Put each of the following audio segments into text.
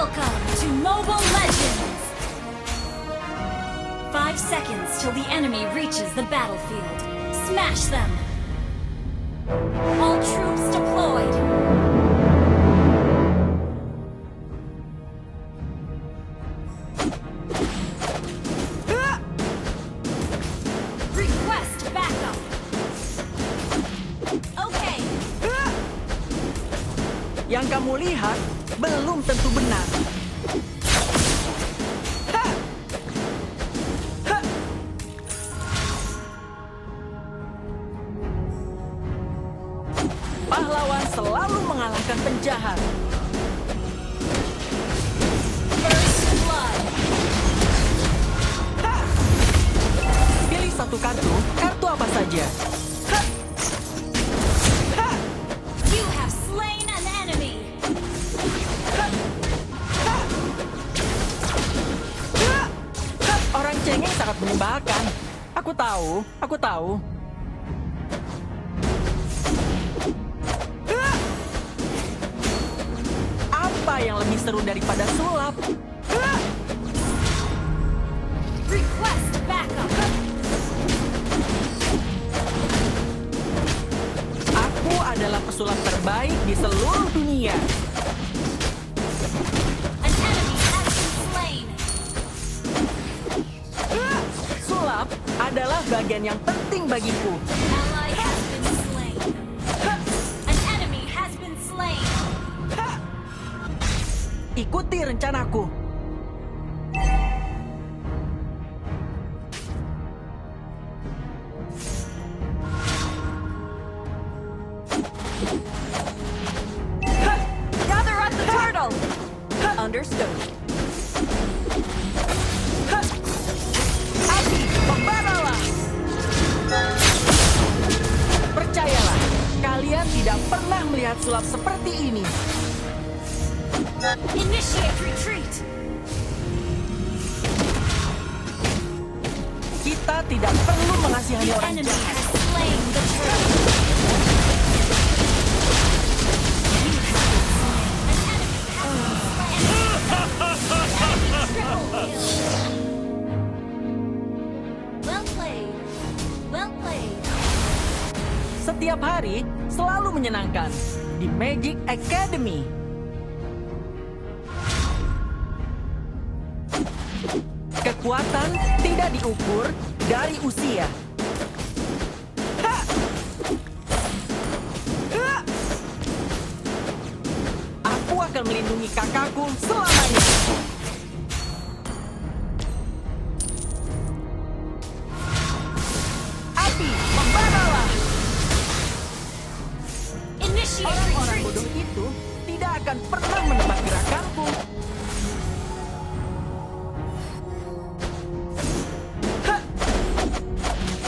Welcome to Mobile Legends! 5 seconds till the enemy reaches the battlefield. Smash them! All troops deployed! Request backup! Okay! Yang kamu lihat belum tentu benar. Ha! Ha! Pahlawan selalu mengalahkan penjahat. First blood! Ha! Pilih satu kartu apa saja. Ha! Ha! You have slain an enemy! Orang cengeng sangat menyebalkan. Aku tahu. Apa yang lebih seru daripada sulap? Request backup! Aku adalah pesulap terbaik di seluruh dunia. An enemy has been slain! Sulap adalah bagian yang penting bagiku. Ally has been slain! An enemy has been slain! Ikuti rencanaku. Gather at the turtle! Understood. Api, membaralah! Percayalah, kalian tidak pernah melihat sulap seperti ini. Initiate retreat! Kita tidak perlu mengasihani The orang enemy jahat. has slain the turtle! You have been slain! An enemy has been slain! Enemy triple kill! Well played! Well played! Setiap hari selalu menyenangkan di Magic Academy. Kekuatan tidak diukur dari usia. Ha! Ha! Aku akan melindungi kakakku selamanya. Api, membaralah! Initiate Orang-orang retreat! bodoh itu tidak akan pernah menebak gerakanku. Ha!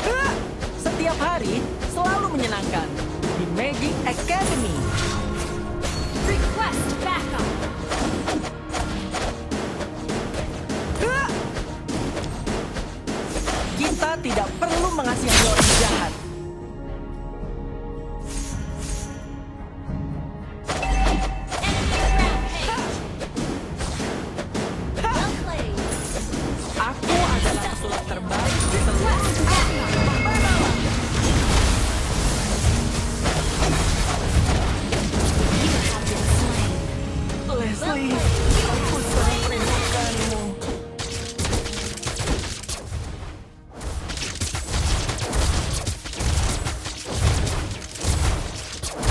Ha! Setiap hari selalu menyenangkan di Magic Academy. Request backup! Ha! Kita tidak perlu mengasihani orang jahat. Enemy rampage! Well played! Aku adalah pesulap terbaik di seluruh Request backup! You have been slain! Well Leslie. played! You have slain an enemy!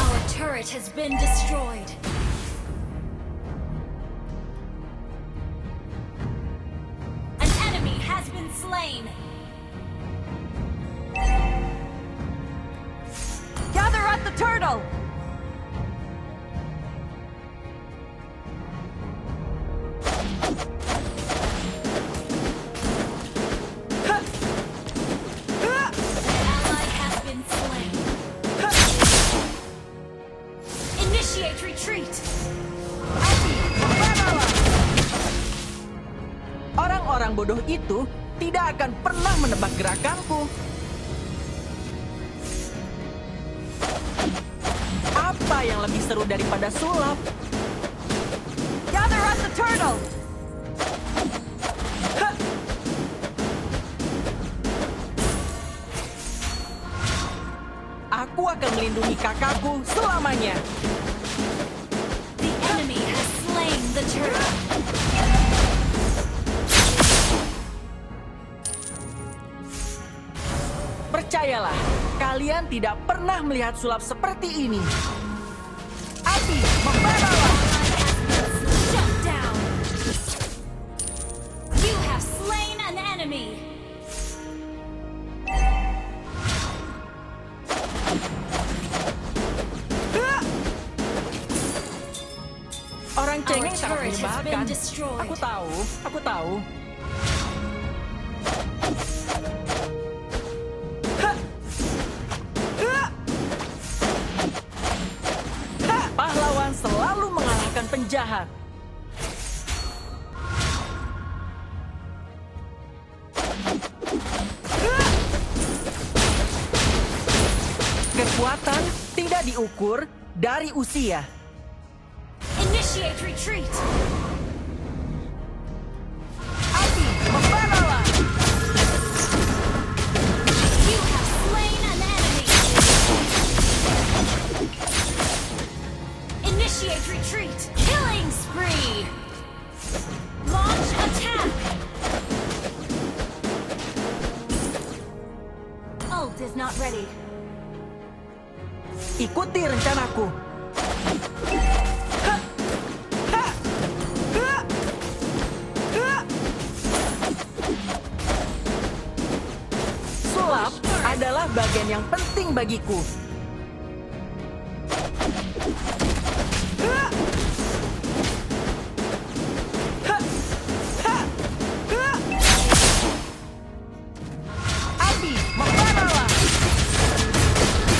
Our turret has been destroyed. An enemy has been slain. Gather at the turtle. Ally has been slain. Initiate retreat. Orang-orang bodoh itu tidak akan pernah menebak gerakanku. Apa yang lebih seru daripada sulap? Gather Interrupt the turtle! Hah. Aku akan melindungi kakakku selamanya. The enemy has slain the turtle. Percayalah, kalian tidak pernah melihat sulap seperti ini. Api, membaralah! Shut down. You have slain an enemy. Hah! Orang cengeng Our sangat turret has menyebalkan. been destroyed. Aku tahu. Hah! Hah! Hah! Pahlawan selalu mengalahkan penjahat. Hah! Kekuatan tidak diukur dari usia. Initiate retreat. Api, membaralah! You have slain an enemy. Initiate retreat. Killing spree. Launch attack. Ult is not ready. Ikuti rencanaku. Hah! Hah! Hah! Hah! Sulap adalah bagian yang penting bagiku. Hah! Hah! Hah! Hah! Api, membaralah!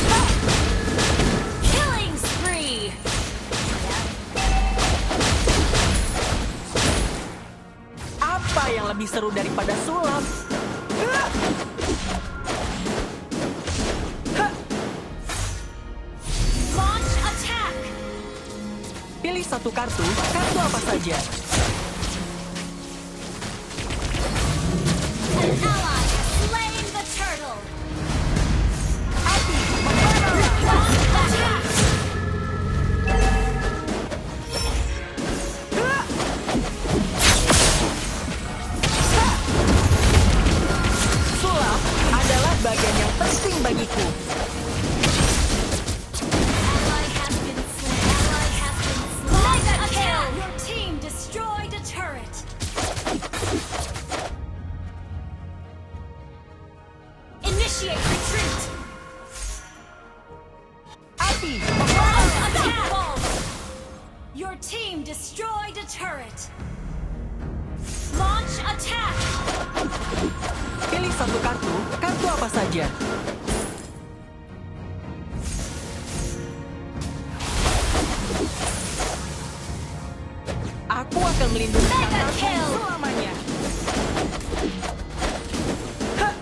Hah! Killing spree. Apa yang lebih seru daripada sulap? Hah! Hah! Launch attack. Pilih satu kartu apa saja. An ally has slain the turtle. Api, membaralah! Launch attack. Hah! Sulap adalah bagian yang penting bagiku. Ally has been slain. Ally has been slain. Mega kill. Your team destroyed a turret. Initiate retreat. Api, Launch membaralah! attack. Your team destroyed a turret. Launch attack. Pilih satu kartu apa saja. Aku akan melindungi Mega kakakku kill. selamanya. Hah!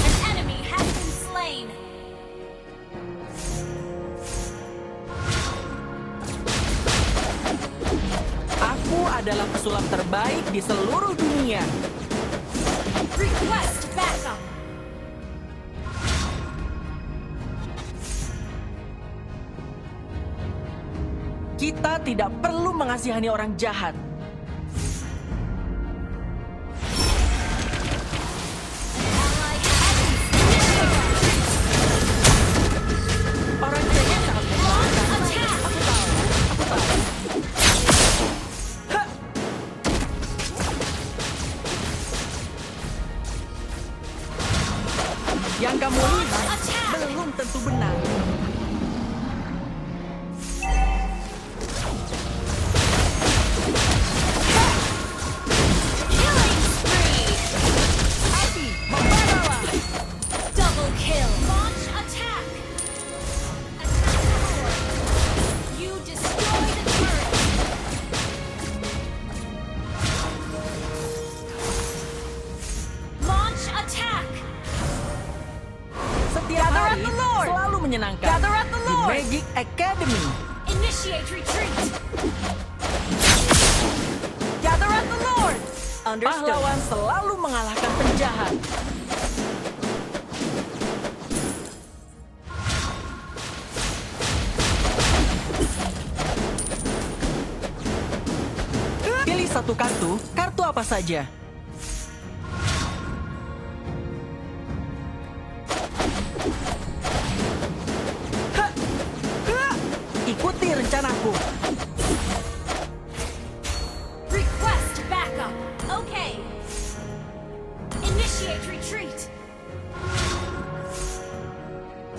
An enemy has been slain. Aku adalah pesulap terbaik di seluruh dunia. Request backup. Kita tidak perlu mengasihani orang jahat. Ally has Orang cengeng sangat menyenangkan. attack. Aku tahu. Hah! Yang kamu lihat Attack. belum tentu benar. at the Lord! Magic Academy. Initiate retreat. Gather at the Lord! Understood. Pahlawan selalu mengalahkan penjahat. Pilih satu kartu, kartu apa saja. Ikuti rencanaku. Request backup. Okay. Initiate retreat.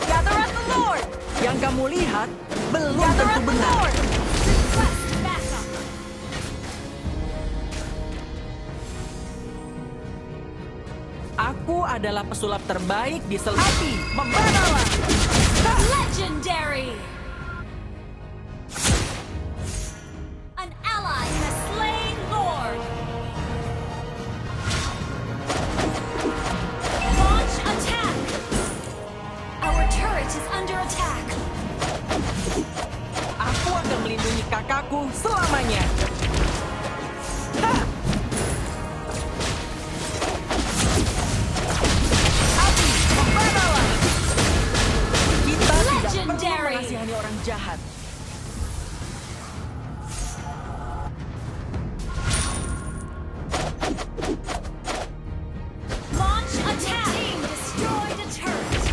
Gather at the Lord! Yang kamu lihat belum Gather tentu at the benar. Lord. Request backup. Aku adalah pesulap terbaik di seluruh api. Membaralah! Legendary. An ally has slain Lord. Launch attack. Our turret is under attack. Aku akan melindungi kakakku selamanya. Ha! Api, membaralah! Kita tidak perlu Legendary. mengasihani orang jahat. Launch attack. Team destroyed a turret.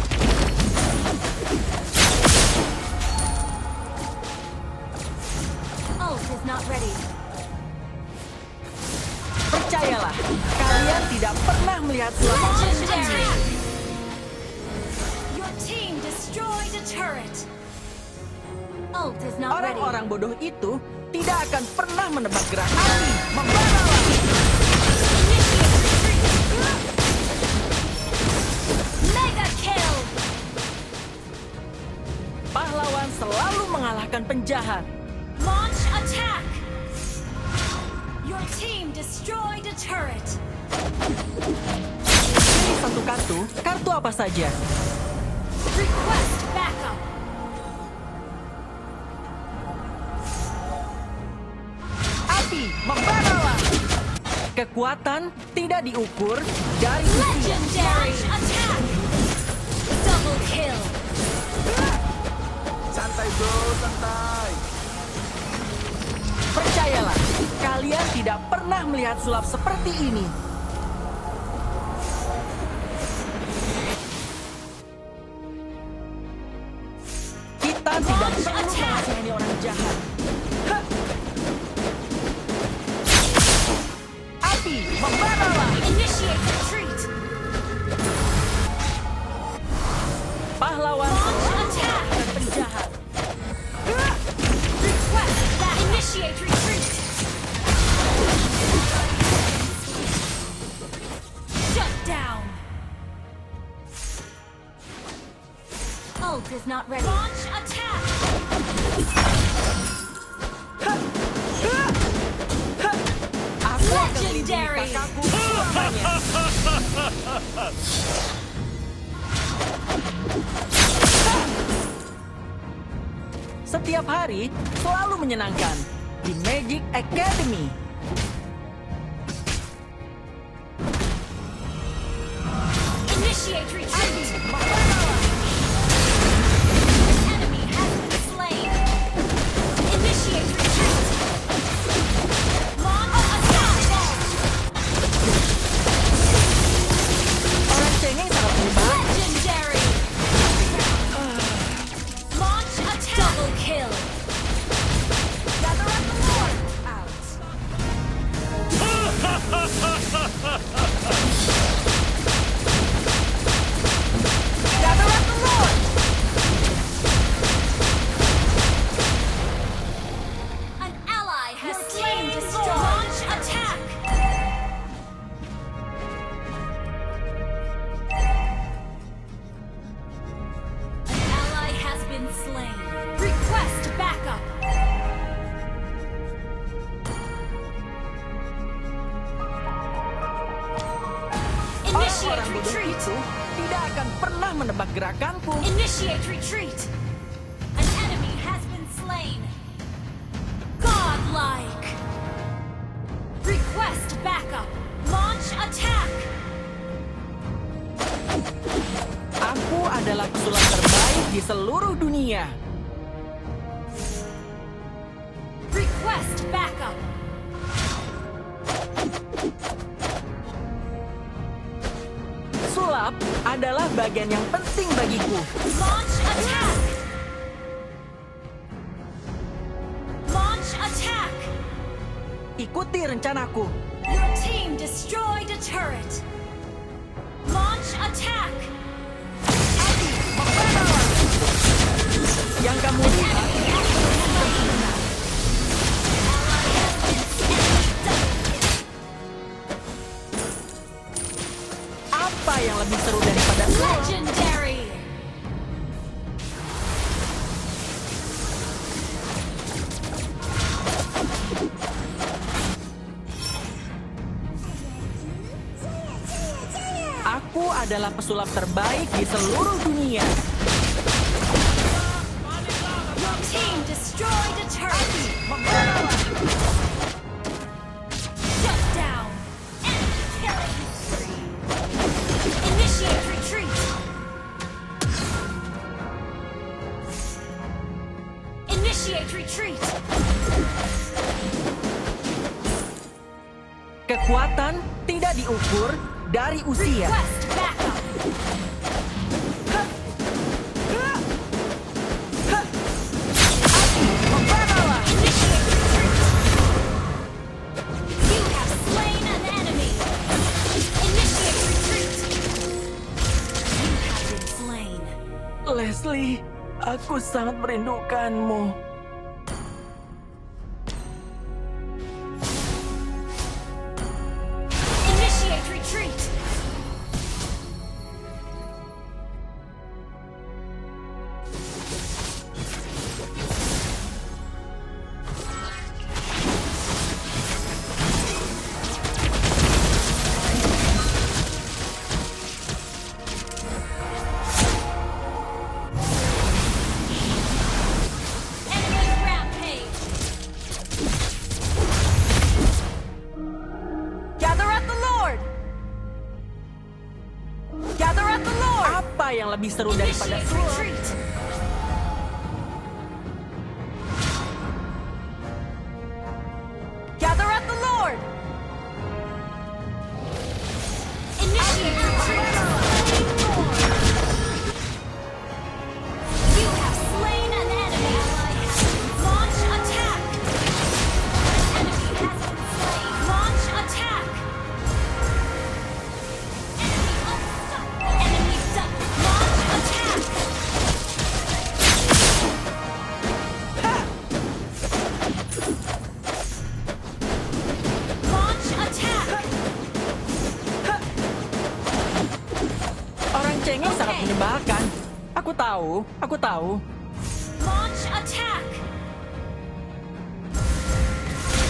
Ult is not ready. Percayalah, kalian tidak pernah melihat sulap Legendary. Your team destroyed a turret. Ult is not ready. Orang-orang bodoh itu tidak akan pernah menebak gerak api. Membaralah! Mega kill. Pahlawan selalu mengalahkan penjahat. Launch attack. Your team destroyed a turret. Pilih satu kartu, kartu apa saja. Request backup. Api, membaralah! Kekuatan tidak diukur dari usia. Legendary attack. Double kill. Santai bro, santai. Percayalah, kalian tidak pernah melihat sulap seperti ini. Kita tidak Launch perlu attack. mengasihani orang jahat. Ha! Api, membaralah! Initiate retreat. Pahlawan Launch selalu attack. mengalahkan penjahat. Request that. Initiate retreat. Shut down. Ult is not ready. Launch attack. Aku akan melindungi Legendary. kakakku selamanya. Setiap hari selalu menyenangkan di Magic Academy. Initiate retreat. Enemy has been slain. Initiate retreat. Launch attack. Orang cengeng sangat hebat. Legendary. Launch attack. Double kill. Gather at the Lord. Out. Gather at the Lord. An ally has slain destroyed. Launch attack. An ally has been slain. Request backup. Initiate Orang-orang bodoh retreat. itu tidak akan pernah menebak gerakanku. Initiate retreat. adalah pesulap terbaik di seluruh dunia. Request backup. Sulap adalah bagian yang penting bagiku. Launch attack. Launch attack. Ikuti rencanaku. Your team destroyed a turret. Launch attack. Yang kamu lihat apa yang lebih seru daripada Legendary. Aku adalah pesulap terbaik di seluruh dunia. Your team destroyed a turret. Shut down. Enemy killing spree. Initiate retreat. Initiate retreat. Kekuatan tidak diukur dari usia. Request backup. Initiate retreat. You have slain an enemy. Initiate retreat. You have been slain. Leslie, aku sangat merindukanmu. Initiate retreat. Enemy rampage. Gather at the Lord. Gather at the Lord. Apa yang lebih seru daripada Initiate sulap? retreat. Gather at the Lord. Initiate retreat. You have slain an enemy. Launch attack. An enemy has been slain. Launch attack. Enemy unstoppable. Enemy stuck. Launch attack. Launch attack. Orang cengeng sangat Oke. menyebalkan. Aku tahu. Launch attack.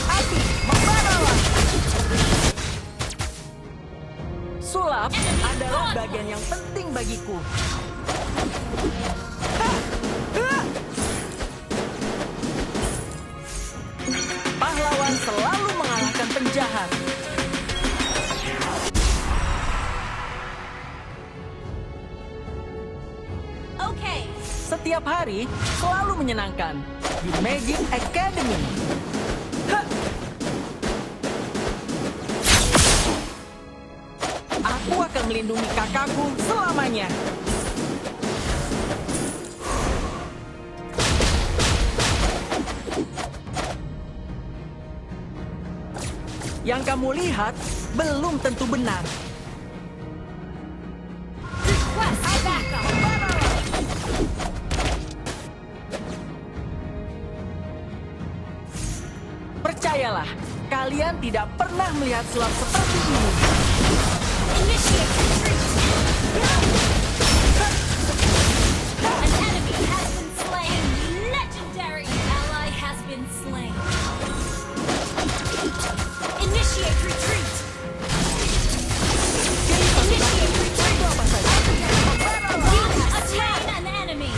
Api, membaralah. Sulap adalah bagian yang penting bagiku. Pahlawan selalu mengalahkan penjahat. Okay. Setiap hari selalu menyenangkan di Magic Academy. Hah! Aku akan melindungi kakakku selamanya. Yang kamu lihat belum tentu benar. Request backup. Percayalah, kalian tidak pernah melihat sulap seperti ini. Initiate retreat. An enemy has been slain. Legendary ally has been slain. Initiate retreat. Initiate retreat. You have slain an enemy.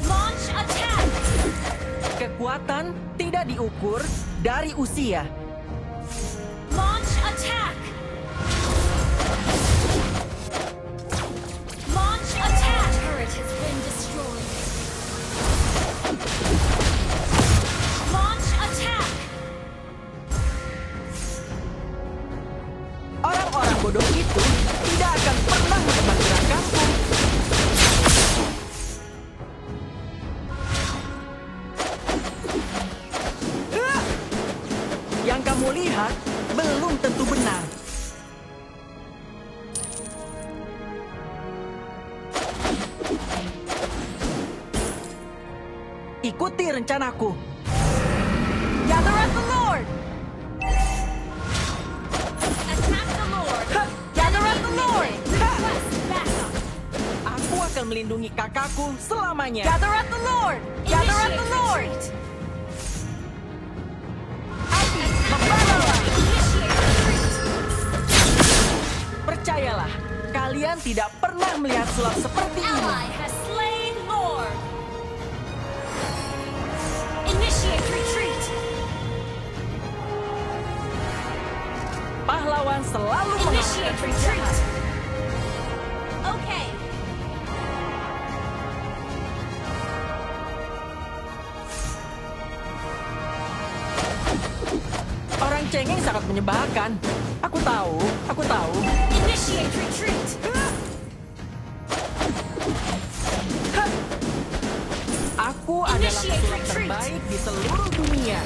Launch attack. Kekuatan tidak diukur dari usia. Launch attack. Ikuti rencanaku. Gather at the Lord. Attack the Lord! Gather at the Lord. Request backup! Aku akan melindungi kakakku selamanya. Gather at the Lord. Gather at Initiate the Lord. retreat! Api, membaralah. Initiate retreat! Percayalah, kalian tidak pernah melihat sulap seperti ini. Ally has slain Lord! Initiate retreat! Pahlawan selalu mengalahkan Initiate retreat! penjahat. Okay. Orang cengeng sangat menyebalkan. Aku tahu, aku tahu. Initiate retreat! Aku adalah Initiate pesulap retreat. terbaik di seluruh dunia.